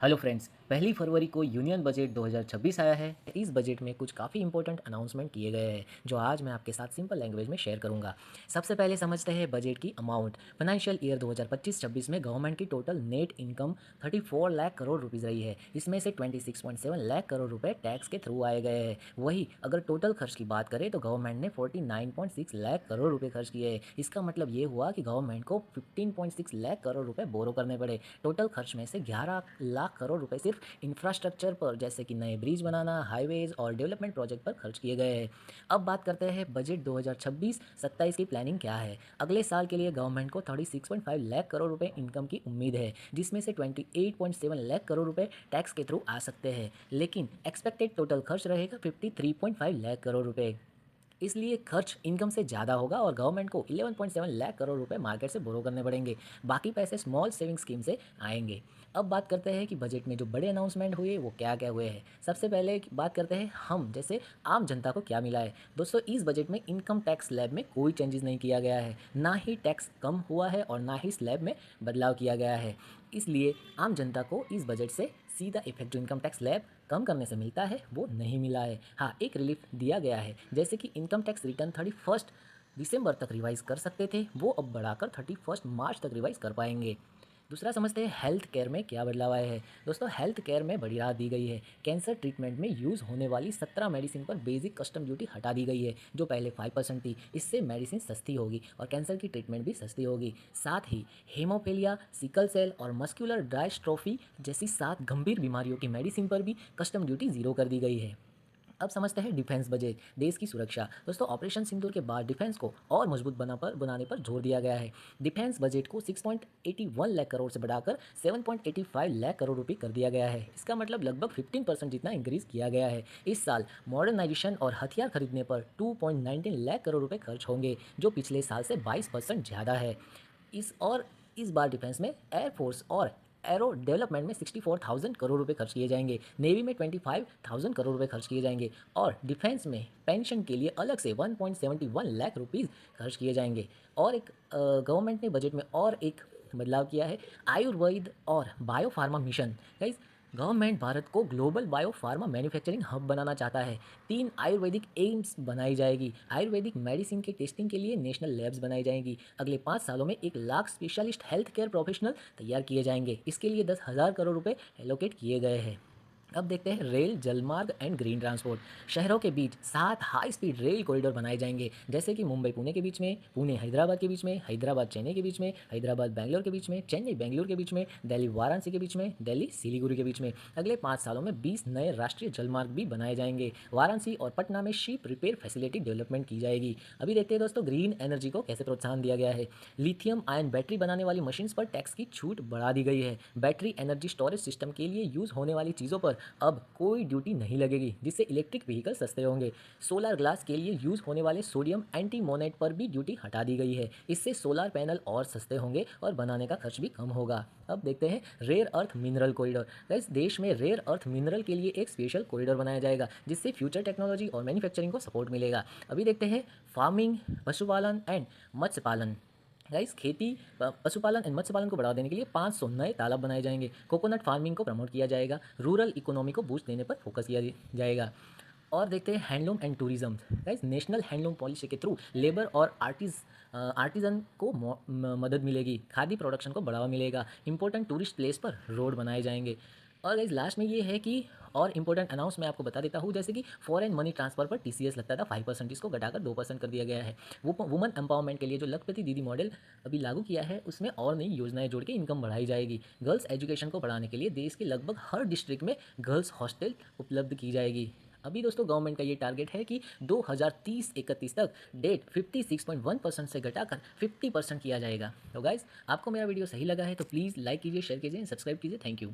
Hello friends, पहली फरवरी को union budget 2026 आया है। इस बजट में कुछ काफ़ी इंपॉर्टेंट अनाउंसमेंट किए गए हैं जो आज मैं आपके साथ सिंपल लैंग्वेज में शेयर करूंगा। सबसे पहले समझते हैं बजट की अमाउंट। फाइनेंशियल ईयर 2025-26 में गवर्नमेंट की total net income 34 lakh crore rupees रही है। इसमें से 26.7 लाख करोड़ रुपए टैक्स के थ्रू आए गए हैं। वही अगर टोटल खर्च की बात करें तो गवर्नमेंट ने 49.6 लाख करोड़ रुपए खर्च किए हैं। इसका मतलब ये हुआ कि गवर्नमेंट को 15.6 लाख करोड़ रुपए बोरो करने पड़े। टोटल खर्च में से 11 लाख करोड़ रुपए सिर्फ इंफ्रास्ट्रक्चर पर जैसे कि नए ब्रिज बनाना, हाईवेज और डेवलपमेंट प्रोजेक्ट पर खर्च किए गए हैं। अब बात करते हैं बजट 2026-27 की प्लानिंग क्या है। अगले साल के लिए गवर्नमेंट को 36.5 लाख करोड़ रुपए इनकम की उम्मीद है, जिसमें से 28.7 लाख करोड़ रुपए टैक्स के थ्रू आ सकते हैं। लेकिन एक्सपेक्टेड टोटल खर्च रहेगा 53.5 लाख करोड़ रुपए। इसलिए खर्च इनकम से ज़्यादा होगा और गवर्नमेंट को 11.7 लाख करोड़ रुपए मार्केट से बोरो करने पड़ेंगे। बाकी पैसे स्मॉल सेविंग स्कीम से आएंगे। अब बात करते हैं कि बजट में जो बड़े अनाउंसमेंट हुए वो क्या क्या हुए हैं। सबसे पहले बात करते हैं हम जैसे आम जनता को क्या मिला है। दोस्तों, इस बजट में इनकम टैक्स स्लैब में कोई चेंजेस नहीं किया गया है, ना ही टैक्स कम हुआ है और ना ही स्लैब में बदलाव किया गया है। इसलिए आम जनता को इस बजट से सीधा इफेक्ट जो इनकम टैक्स स्लैब कम करने से मिलता है वो नहीं मिला है। हाँ, एक रिलीफ दिया गया है, जैसे कि इनकम टैक्स रिटर्न 31 दिसंबर तक रिवाइज कर सकते थे, वो अब बढ़ाकर 31 मार्च तक रिवाइज कर पाएंगे। दूसरा समझते हैं हेल्थ केयर में क्या बदलाव आया है। दोस्तों, हेल्थ केयर में बड़ी राहत दी गई है। कैंसर ट्रीटमेंट में यूज़ होने वाली 17 मेडिसिन पर बेसिक कस्टम ड्यूटी हटा दी गई है, जो पहले 5% थी। इससे मेडिसिन सस्ती होगी और कैंसर की ट्रीटमेंट भी सस्ती होगी। साथ ही हेमोफीलिया, सिकल सेल और मस्कुलर डायस्ट्रोफी जैसी 7 गंभीर बीमारियों की मेडिसिन पर भी कस्टम ड्यूटी ज़ीरो कर दी गई है। अब समझते हैं डिफेंस बजट, देश की सुरक्षा। दोस्तों, ऑपरेशन सिंदूर के बाद डिफेंस को और मजबूत बनाने पर जोर दिया गया है। डिफेंस बजट को 6.81 लाख करोड़ से बढ़ाकर 7.85 लाख करोड़ रुपए कर दिया गया है। इसका मतलब लगभग 15% जितना इंक्रीज किया गया है। इस साल मॉडर्नाइजेशन और हथियार खरीदने पर 2.19 लाख करोड़ रुपए खर्च होंगे, जो पिछले साल से 22% ज़्यादा है। इस बार डिफेंस में एयरफोर्स और एरो डेवलपमेंट में 64,000 करोड़ रुपए खर्च किए जाएंगे। नेवी में 25,000 करोड़ रुपए खर्च किए जाएंगे और डिफेंस में पेंशन के लिए अलग से 1.71 लाख रुपीज़ खर्च किए जाएंगे। और एक गवर्नमेंट ने बजट में और एक बदलाव किया है, आयुर्वेद और bio pharma mission. Guys, government Bharat को global bio pharma manufacturing hub बनाना चाहता है। 3 आयुर्वेदिक एम्स बनाई जाएगी। आयुर्वेदिक मेडिसिन के टेस्टिंग के लिए नेशनल लैब्स बनाई जाएंगी। अगले 5 सालों में 1 lakh specialist health care professional तैयार किए जाएंगे। इसके लिए 10,000 करोड़ रुपए एलोकेट किए गए हैं। अब देखते हैं रेल, जलमार्ग एंड ग्रीन ट्रांसपोर्ट। शहरों के बीच 7 हाई स्पीड रेल कॉरिडोर बनाए जाएंगे, जैसे कि मुंबई पुणे के बीच में, पुणे हैदराबाद के बीच में, हैदराबाद चेन्नई के बीच में, हैदराबाद बैंगलोर के बीच में, चेन्नई बेंगलुरु के बीच में, दिल्ली वाराणसी के बीच में, दिल्ली सिलीगुड़ी के बीच में। अगले 5 सालों में 20 नए राष्ट्रीय जलमार्ग भी बनाए जाएंगे। वाराणसी और पटना में शिप रिपेयर फैसिलिटी डेवलपमेंट की जाएगी। अभी देखते हैं दोस्तों, ग्रीन एनर्जी को कैसे प्रोत्साहन दिया गया है। लिथियम आयन बैटरी बनाने वाली मशीन पर टैक्स की छूट बढ़ा दी गई है। बैटरी एनर्जी स्टोरेज सिस्टम के लिए यूज होने वाली चीज़ों पर अब कोई ड्यूटी नहीं लगेगी, जिससे इलेक्ट्रिक व्हीकल सस्ते होंगे। सोलर ग्लास के लिए यूज होने वाले सोडियम एंटीमोनेट पर भी ड्यूटी हटा दी गई है। इससे सोलर पैनल और सस्ते होंगे और बनाने का खर्च भी कम होगा। अब देखते हैं रेयर अर्थ मिनरल कॉरिडोर। इस देश में रेयर अर्थ मिनरल के लिए एक स्पेशल कॉरिडोर बनाया जाएगा, जिससे फ्यूचर टेक्नोलॉजी और मैन्युफैक्चरिंग को सपोर्ट मिलेगा। अभी देखते हैं फार्मिंग, पशुपालन एंड मत्स्य पालन। गाइस, खेती, पशुपालन एंड मत्स्य पालन को बढ़ावा देने के लिए 500 नए तालाब बनाए जाएंगे। कोकोनट फार्मिंग को प्रमोट किया जाएगा। रूरल इकोनॉमी को बूस्ट देने पर फोकस किया जाएगा। और देखते हैं handloom and tourism. Guys, national handloom policy के थ्रू लेबर और आर्टिजन को मदद मिलेगी। खादी प्रोडक्शन को बढ़ावा मिलेगा। इंपॉर्टेंट टूरिस्ट प्लेस पर रोड बनाए जाएंगे। और गाइस, लास्ट में ये है कि और इंपॉर्टेंट अनाउंस मैं आपको बता देता हूँ, जैसे कि फॉरेन मनी ट्रांसफर पर टीसीएस लगता था 5%, इसको घटाकर 2% कर दिया गया है। वो वुमन एम्पावरमेंट के लिए जो लखपति दीदी मॉडल अभी लागू किया है, उसमें और नई योजनाएं जोड़ के इनकम बढ़ाई जाएगी। गर्ल्स एजुकेशन को बढ़ाने के लिए देश के लगभग हर डिस्ट्रिक्ट में गर्ल्स हॉस्टल उपलब्ध की जाएगी। अभी दोस्तों, गवर्नमेंट का ये टारगेट है कि 2030-31 तक डेट 56.1% से घटाकर 50% किया जाएगा। तो गाइज, आपको मेरा वीडियो सही लगा है तो प्लीज़ लाइक कीजिए, शेयर कीजिए, सब्सक्राइब कीजिए। Thank you.